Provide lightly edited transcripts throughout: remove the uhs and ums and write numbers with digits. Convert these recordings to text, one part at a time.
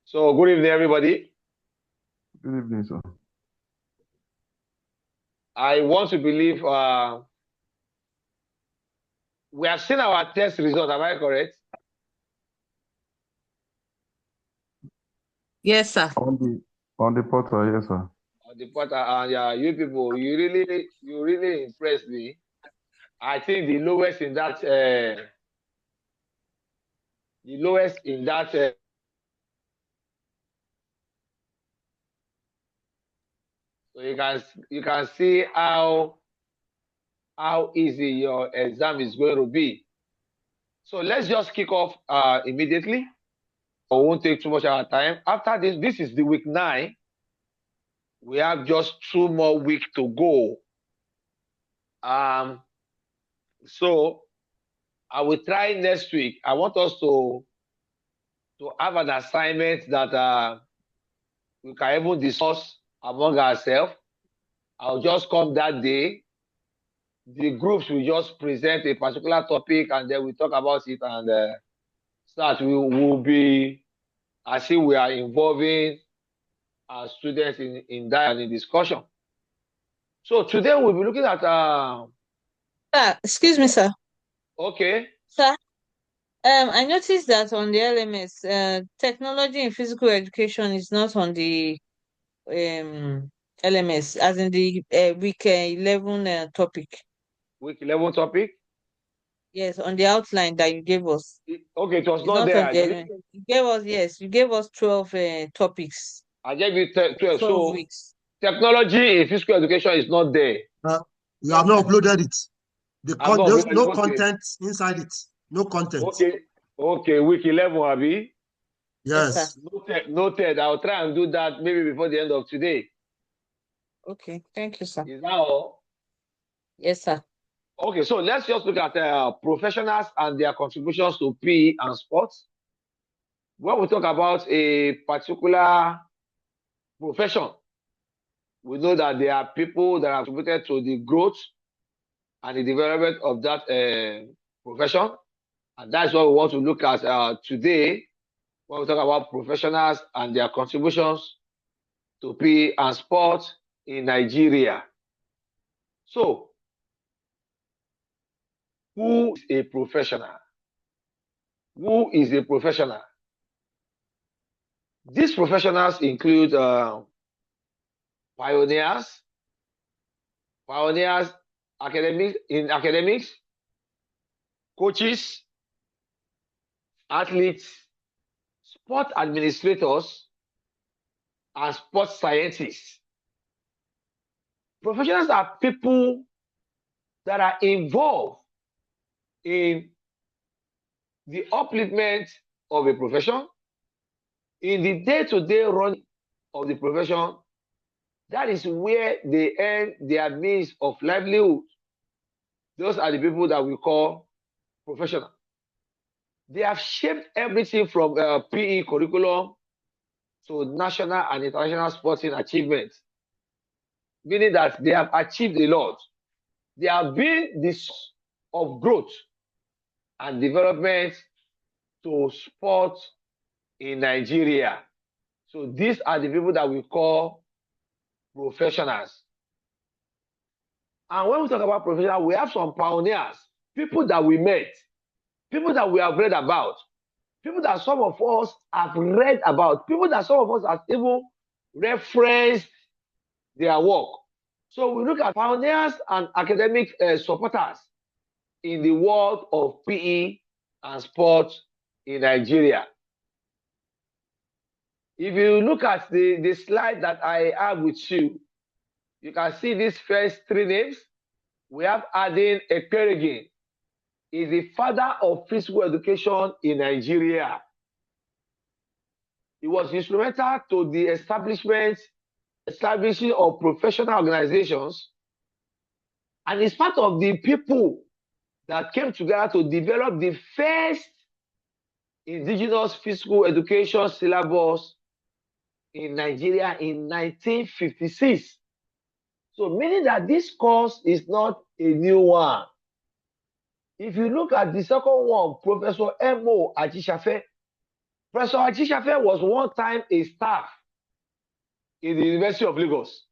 So, good evening, everybody. Good evening, sir. I want to believe we have seen our test result. Am I correct? Yes, sir. On the portal, yes, sir. On the portal, and you people, you really impressed me. I think the lowest in that, the lowest in that. So you can see how easy your exam is going to be. So let's just kick off immediately. I won't take too much of our time. After this is the week 9. We have just 2 more weeks to go. So I will try next week. I want us to have an assignment that we can even discuss among ourselves. I'll just come that day. The groups will just present a particular topic and then we talk about it, and so that we will be as if we are involving our students in that and in discussion. So today we'll be looking at Excuse me, sir. okay. Sir, I noticed that on the LMS, technology in physical education is not on the LMS, as in the week 11 topic. Week 11 topic. Yes, on the outline that you gave us. Okay, it was It's not not on there. the LMS. You gave us 12 topics. I gave you 12. 12 So weeks. technology in physical education is not there. You have not uploaded it. There's no Okay. content inside it. No content. Okay. Week 11, Abi. Yes. Noted. I'll try and do that maybe before the end of today. Okay. Thank you, sir. Is that all? Yes, sir. Okay, so let's just look at professionals and their contributions to PE and sports. When we talk about a particular profession, we know that there are people that have contributed to the growth and the development of that profession. And that's what we want to look at today when we talk about professionals and their contributions to PE and sport in Nigeria. So, who is a professional? Who is a professional? These professionals include pioneers in academics, coaches, athletes, sport administrators, and sports scientists. Professionals are people that are involved in the upliftment of a profession, in the day-to-day running of the profession. That is where they earn their means of livelihood. Those are the people that we call professional. They have shaped everything from PE curriculum to national and international sporting achievements, meaning that they have achieved a lot. They have been the source of growth and development to sport in Nigeria. So these are the people that we call professionals. And when we talk about professionals, we have some pioneers, people that we met, people that we have read about, people that some of us have read about, people that some of us have even referenced their work. So we look at pioneers and academic supporters in the world of PE and sports in Nigeria. If you look at the slide that I have with you, you can see these first 3 names. We have Aden Ekperigin. He's the father of physical education in Nigeria. He was instrumental to the establishing of professional organizations, and is part of the people that came together to develop the first indigenous physical education syllabus in Nigeria in 1956. So meaning that this course is not a new one. If you look at the second one, Professor M.O. Ajisafe, Professor Ajisafe was one time a staff in the University of Lagos.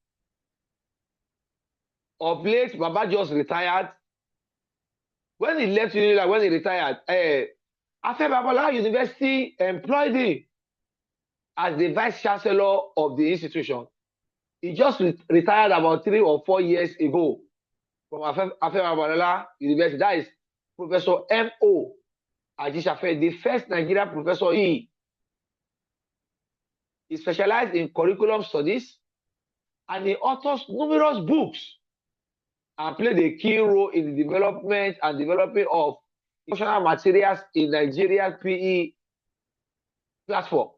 Of late, Baba just retired. When he left Unilag, when he retired, Afe Babalola University employed him as the vice chancellor of the institution. He just retired about 3 or 4 years ago from Afe Babalola University. That is Professor M.O. Ajisafe, the first Nigerian professor. He specialized in curriculum studies and he authored numerous books and played a key role in the development and developing of instructional materials in Nigeria's PE platform.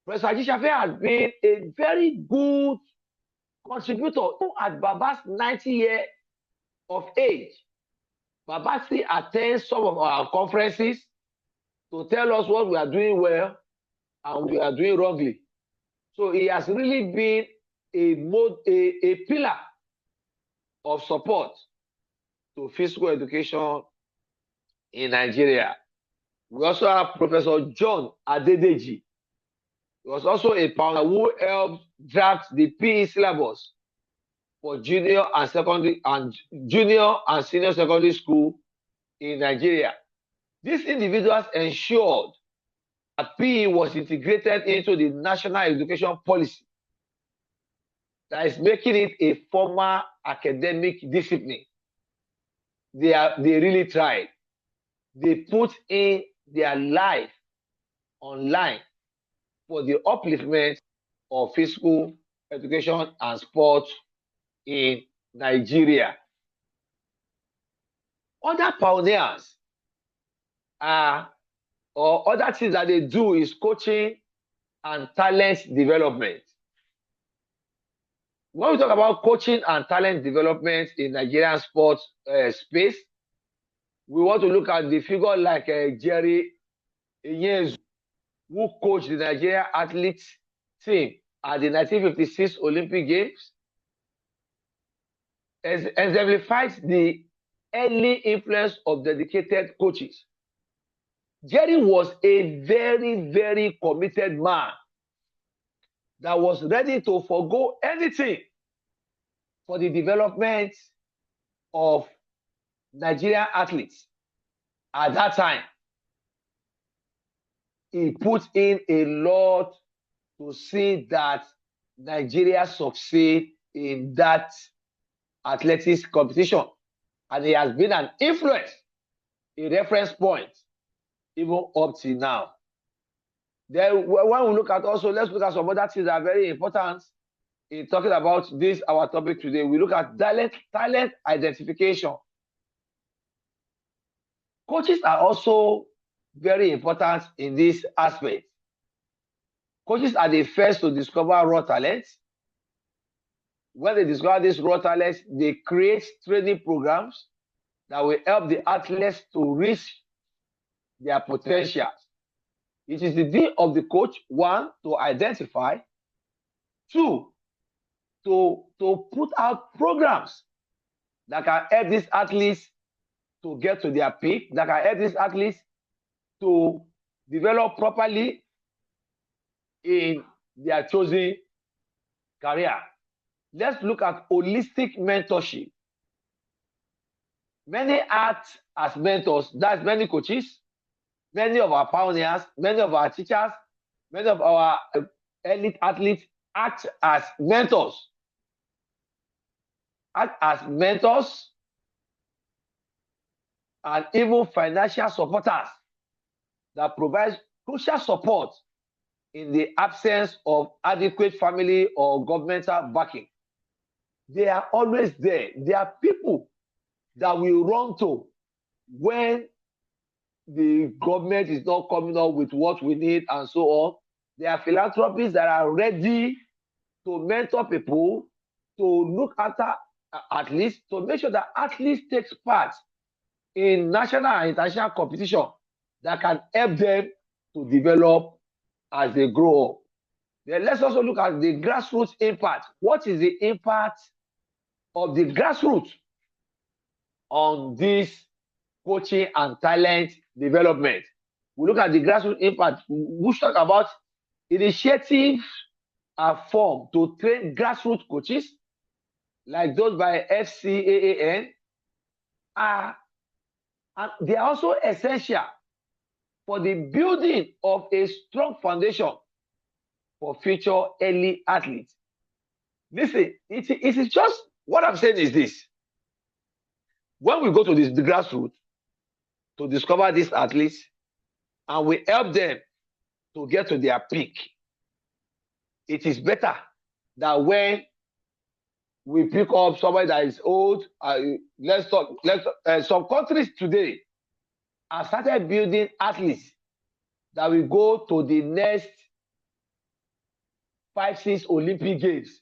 Professor Ajisafe has been a very good contributor at Baba's 90 years of age. Baba still attends some of our conferences to tell us what we are doing well and we are doing wrongly. So he has really been a pillar of support to physical education in Nigeria. We also have Professor John Adedeji. He was also a pioneer who helped draft the PE syllabus for junior and senior secondary school in Nigeria. These individuals ensured that PE was integrated into the national education policy that is making it a formal academic discipline. They really tried. They put in their life online for the upliftment of physical education and sports in Nigeria. Other pioneers or other things that they do is coaching and talent development. When we talk about coaching and talent development in Nigerian sports space, we want to look at the figure like Jerry Ihezuo, who coached the Nigerian athletes team at the 1956 Olympic Games, exemplifies the early influence of dedicated coaches. Jerry was a very, very committed man that was ready to forgo anything for the development of Nigerian athletes. At that time, he put in a lot to see that Nigeria succeed in that athletics competition. And he has been an influence, a reference point, even up till now. Then when we look at also, let's look at some other things that are very important in talking about this, our topic today. We look at talent identification. Coaches are also very important in this aspect. Coaches are the first to discover raw talents. When they discover these raw talents, they create training programs that will help the athletes to reach their potential. It is the duty of the coach, one, to identify, two, to put out programs that can help these athletes to get to their peak, that can help these athletes to develop properly in their chosen career. Let's look at holistic mentorship. Many act as mentors, that's many coaches, many of our pioneers, many of our teachers, many of our elite athletes act as mentors. Act as mentors and even financial supporters that provide crucial support in the absence of adequate family or governmental backing. They are always there. They are people that we run to when the government is not coming up with what we need and so on. There are philanthropists that are ready to mentor people, to look after athletes, to make sure that athletes take part in national and international competition that can help them to develop as they grow up. Then let's also look at the grassroots impact. What is the impact of the grassroots on this coaching and talent development? we look at the grassroots impact, which talk about initiatives are formed to train grassroots coaches, like those by FCAAN, and they are also essential for the building of a strong foundation for future early athletes. Listen, it is just what I'm saying is this. When we go to the grassroots to discover these athletes and we help them to get to their peak, it is better than when we pick up somebody that is old. Some countries today have started building athletes that will go to the next 5-6 Olympic Games.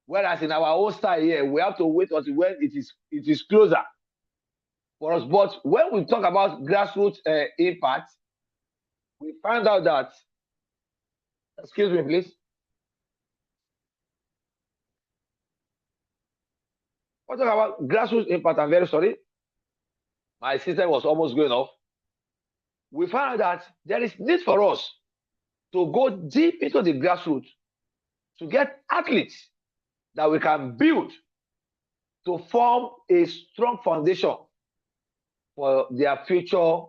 Whereas in our own style here, we have to wait until when it is closer for us. But when we talk about grassroots impact, we find out that, excuse me, please. We're talking about grassroots impact. I'm very sorry. My system was almost going off. We found out that there is need for us to go deep into the grassroots to get athletes that we can build to form a strong foundation for their future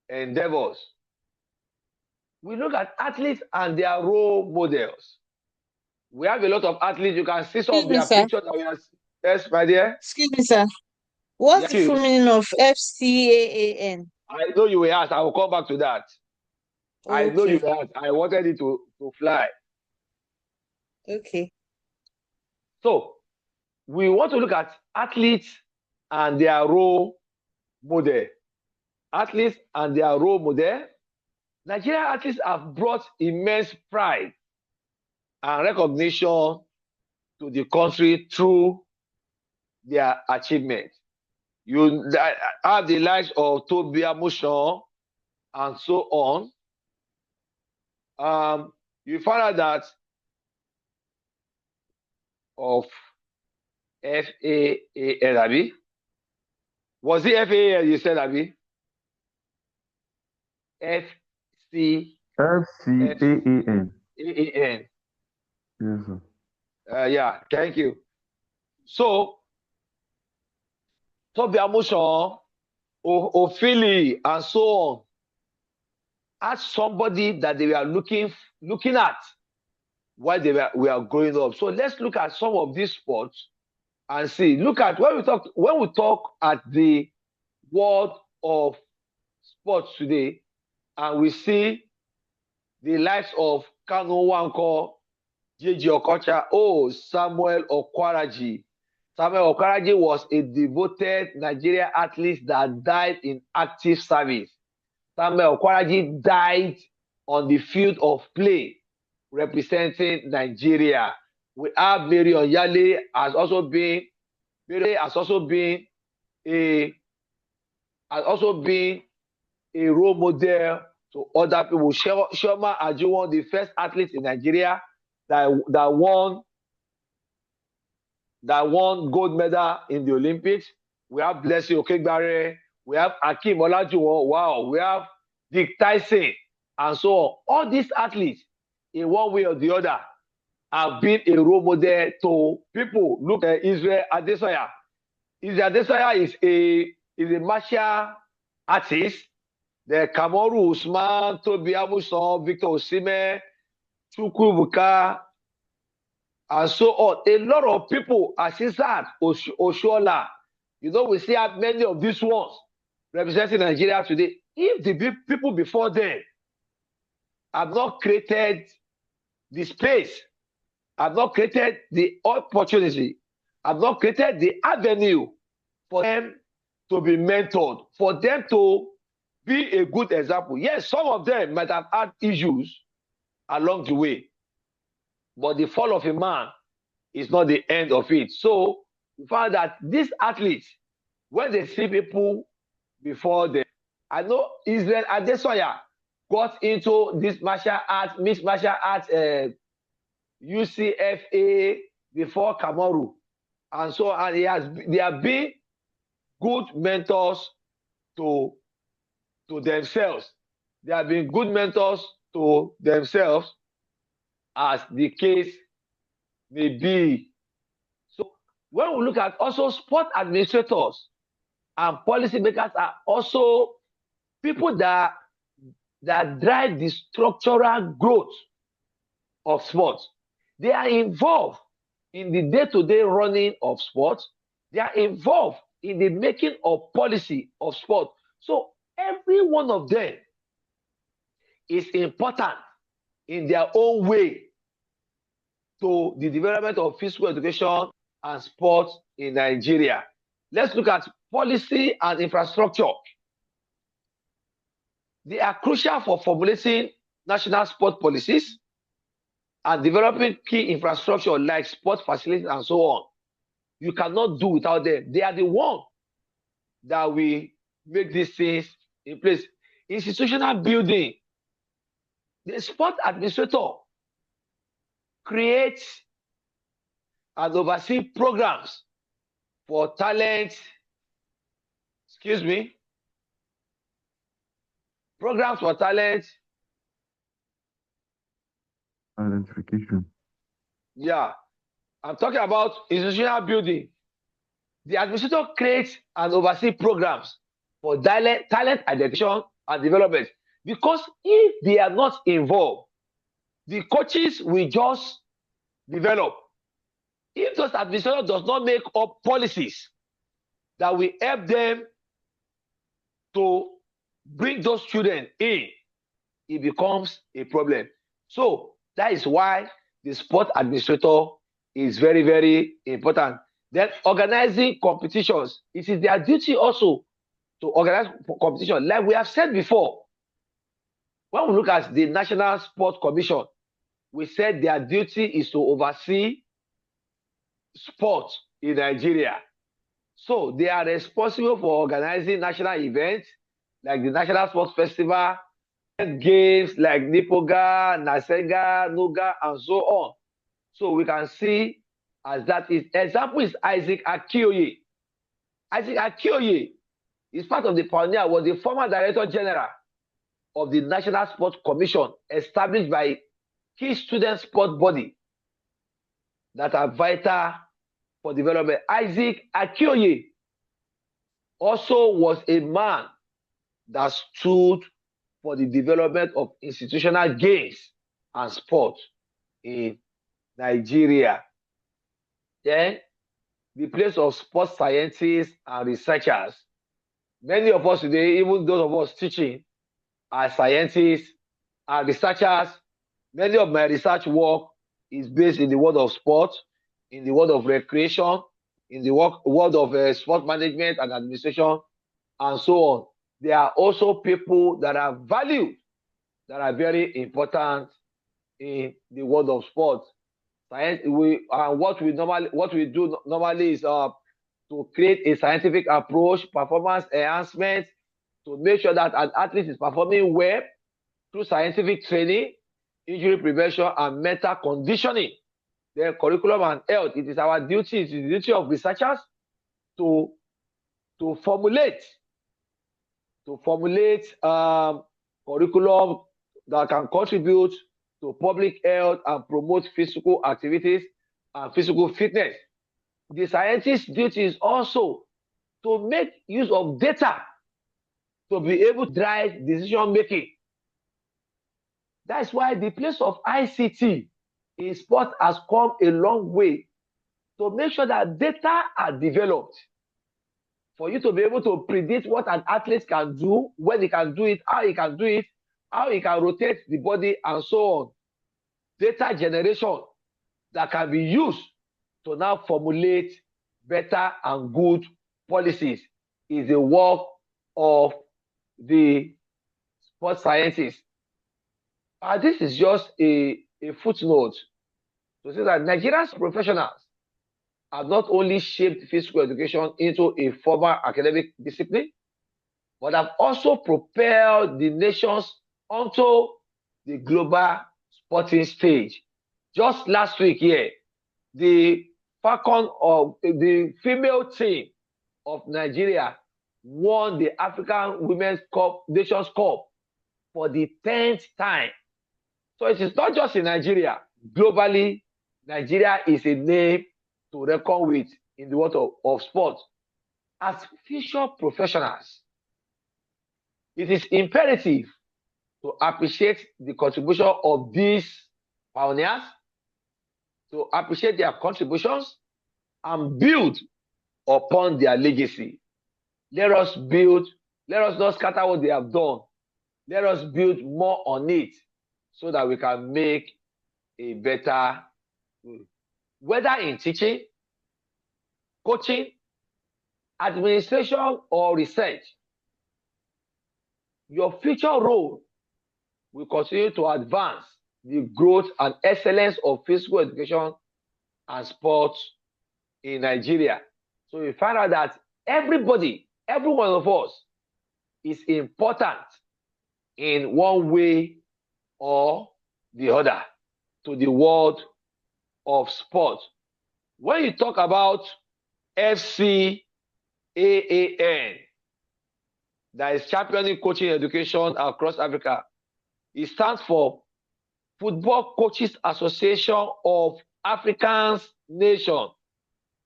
endeavors. We look at athletes and their role models. We have a lot of athletes. You can see some of their pictures that we have. Yes, my dear. Excuse me, sir. What's the full meaning of FCAAN? I know you will ask. I will come back to that. Okay. I know you will ask. I wanted it to fly. Okay. So, we want to look at athletes and their role model. Athletes and their role model. Nigerian athletes have brought immense pride and recognition to the country through their achievements. You have the likes of Tobi Amusan and so on. You find out that of FAAN, Abi? Was it FAAN you said, Abi? FCAAN. AAN. Yes, sir. Yeah, thank you. So, Tobi Amusan, Ofili, and so on, as somebody that they were looking at while we are growing up. So let's look at some of these sports and see. Look at when we talk at the world of sports today, and we see the likes of Kanu Nwankwo, JJ Okocha, Samuel Okwaraji. Samuel Okwaraji was a devoted Nigerian athlete that died in active service. Samuel Okwaraji died on the field of play representing Nigeria. We have Mary Onyale has also been a role model to other people. Chioma Ajunwon, the first athlete in Nigeria that won gold medal in the Olympics. We have Blessing Okegbare. We have Akeem Olajuwon. Wow. We have Dick Tyson and so on. All these athletes, in one way or the other, have been a role model to people. Look at Israel Adesanya. Israel Adesanya is a martial artist. The Kamaru Usman, Tobi Amusan, Victor Osimhen, Chukwuebuka, and so on. A lot of people, Asisat Oshoala, we see many of these ones representing Nigeria today. If the people before them have not created the space, have not created the opportunity, have not created the avenue for them to be mentored, for them to be a good example. Yes, some of them might have had issues along the way, but the fall of a man is not the end of it. So we found that these athletes, when they see people before them, I know Israel Adesanya got into this mixed martial arts, UCFA before Kamaru, and so they have been good mentors to to themselves. They have been good mentors to themselves, as the case may be. So when we look at also sport administrators and policymakers are also people that drive the structural growth of sports. They are involved in the day-to-day running of sports. They are involved in the making of policy of sport. So every one of them is important in their own way to the development of physical education and sports in Nigeria. Let's look at policy and infrastructure. They are crucial for formulating national sport policies and developing key infrastructure like sport facilities and so on. You cannot do without them. They are the one that will make these things in place. Institutional building. The sport administrator creates and oversees programs for talent, programs for talent identification. Yeah, I'm talking about institutional building. The administrator creates and oversees programs for talent identification and development. Because if they are not involved, the coaches will just develop. If those administrators does not make up policies that will help them to bring those children in, it becomes a problem. So that is why the sport administrator is very, very important. Then organizing competitions. It is their duty also to organize competition. Like we have said before, when we look at the National Sports Commission, we said their duty is to oversee sports in Nigeria. So they are responsible for organizing national events like the National Sports Festival, games like Nipoga, Nasega, Nuga, and so on. So we can see as that is. Example is Isaac Akioye. Isaac Akioye is part of the pioneer, was the former Director General of the National Sports Commission, established by key student sport body that are vital for development. Isaac Akioye also was a man that stood for the development of institutional games and sport in Nigeria. Then the place of sports scientists and researchers. Many of us today, even those of us teaching, are scientists and researchers. Many of my research work is based in the world of sport, in the world of recreation, in the world of sport management and administration, and so on. There are also people that are valued, that are very important in the world of sports. What we do normally is to create a scientific approach, performance enhancement, to make sure that an athlete is performing well through scientific training, injury prevention, and mental conditioning. Then curriculum and health. It is our duty, it is the duty of researchers to formulate curriculum that can contribute to public health and promote physical activities and physical fitness. The scientist's duty is also to make use of data to be able to drive decision making. That's why the place of ICT in sport has come a long way to make sure that data are developed for you to be able to predict what an athlete can do, when he can do it, how he can do it, how he can rotate the body, and so on. Data generation that can be used to now formulate better and good policies is the work of the sports scientists. This is just a footnote to say that Nigeria's professionals have not only shaped physical education into a formal academic discipline, but have also propelled the nations onto the global sporting stage. Just last week here, the Falcon of the female team of Nigeria won the African Women's Cup, Nations Cup for the 10th time. So it is not just in Nigeria. Globally, Nigeria is a name to reckon with in the world of sport. As future professionals, it is imperative to appreciate the contribution of these pioneers, to appreciate their contributions, and build upon their legacy. Let us not scatter what they have done. Let us build more on it so that we can make a better, whether in teaching, coaching, administration, or research. Your future role will continue to advance the growth and excellence of physical education and sports in Nigeria. So we find out that everybody, every one of us, is important in one way or the other to the world of sport. When you talk about FCAAN, that is championing coaching education across Africa, it stands for Football Coaches Association of African Nations.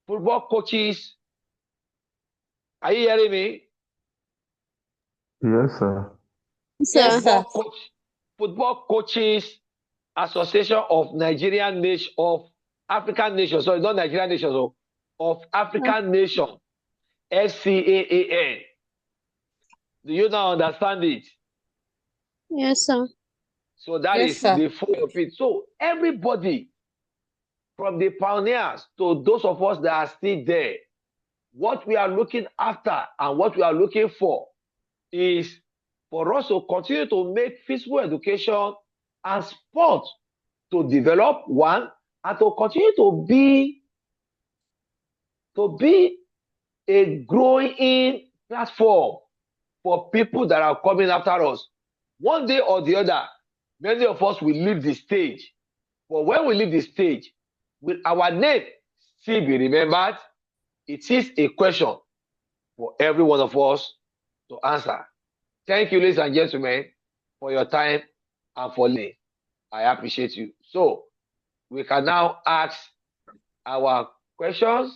Football coaches, are you hearing me? Yes, sir. Yes, sir. Football Coaches Association of Nigerian Nation of African Nations. Sorry, not Nigerian Nations, of African Nation. FCAAN. Do you now understand it? Yes, sir. So that Yes, is sir. the full of it. So everybody, from the pioneers to those of us that are still there, what we are looking after and what we are looking for is for us to continue to make physical education and sport to develop one, and to continue to be a growing platform for people that are coming after us. One day or the other, many of us will leave the stage. But when we leave the stage, will our name still be remembered? It is a question for every one of us to answer. Thank you, ladies and gentlemen, for your time and for listening. I appreciate you. So we can now ask our questions.